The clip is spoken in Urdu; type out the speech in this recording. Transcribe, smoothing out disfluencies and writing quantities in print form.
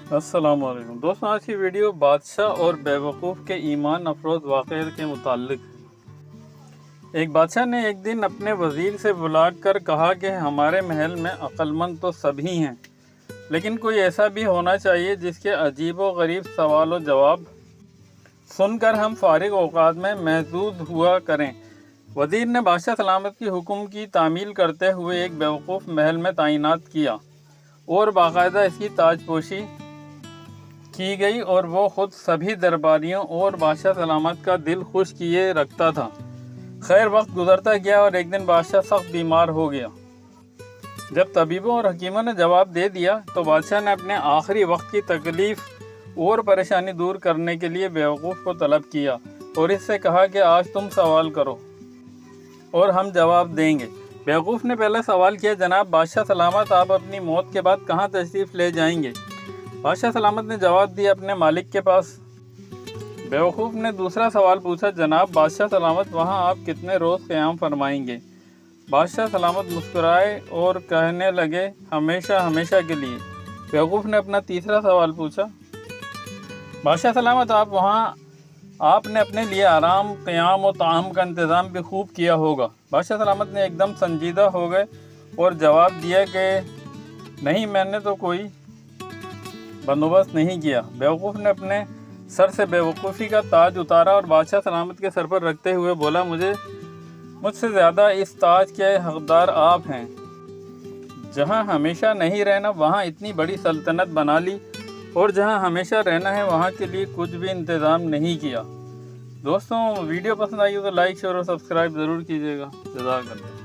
السلام علیکم دوستوں، آج کی ویڈیو بادشاہ اور بیوقوف کے ایمان افروز واقعے کے متعلق ہے۔ ایک بادشاہ نے ایک دن اپنے وزیر سے بلا کر کہا کہ ہمارے محل میں عقل مند تو سبھی ہیں، لیکن کوئی ایسا بھی ہونا چاہیے جس کے عجیب و غریب سوال و جواب سن کر ہم فارغ اوقات میں محظوظ ہوا کریں۔ وزیر نے بادشاہ سلامت کی حکم کی تعمیل کرتے ہوئے ایک بیوقوف محل میں تعینات کیا اور باقاعدہ اس کی تاج پوشی کی گئی، اور وہ خود سبھی درباریوں اور بادشاہ سلامت کا دل خوش کیے رکھتا تھا۔ خیر، وقت گزرتا گیا اور ایک دن بادشاہ سخت بیمار ہو گیا۔ جب طبیبوں اور حکیموں نے جواب دے دیا تو بادشاہ نے اپنے آخری وقت کی تکلیف اور پریشانی دور کرنے کے لیے بیوقوف کو طلب کیا اور اس سے کہا کہ آج تم سوال کرو اور ہم جواب دیں گے۔ بیوقوف نے پہلا سوال کیا، جناب بادشاہ سلامت، آپ اپنی موت کے بعد کہاں تشریف لے جائیں گے؟ بادشاہ سلامت نے جواب دیا، اپنے مالک کے پاس۔ بیوقوف نے دوسرا سوال پوچھا، جناب بادشاہ سلامت، وہاں آپ کتنے روز قیام فرمائیں گے؟ بادشاہ سلامت مسکرائے اور کہنے لگے، ہمیشہ ہمیشہ کے لیے۔ بیوقوف نے اپنا تیسرا سوال پوچھا، بادشاہ سلامت، آپ نے اپنے لیے آرام، قیام و طعام کا انتظام بھی خوب کیا ہوگا۔ بادشاہ سلامت نے ایک دم سنجیدہ ہو گئے اور جواب دیا کہ نہیں، میں نے تو کوئی بندوبست نہیں کیا۔ بیوقوف نے اپنے سر سے بیوقوفی کا تاج اتارا اور بادشاہ سلامت کے سر پر رکھتے ہوئے بولا، مجھ سے زیادہ اس تاج کے حقدار آپ ہیں۔ جہاں ہمیشہ نہیں رہنا وہاں اتنی بڑی سلطنت بنا لی، اور جہاں ہمیشہ رہنا ہے وہاں کے لیے کچھ بھی انتظام نہیں کیا۔ دوستوں، ویڈیو پسند آئی ہو تو لائک، شیئر اور سبسکرائب ضرور کیجیے گا۔ جزاک اللہ۔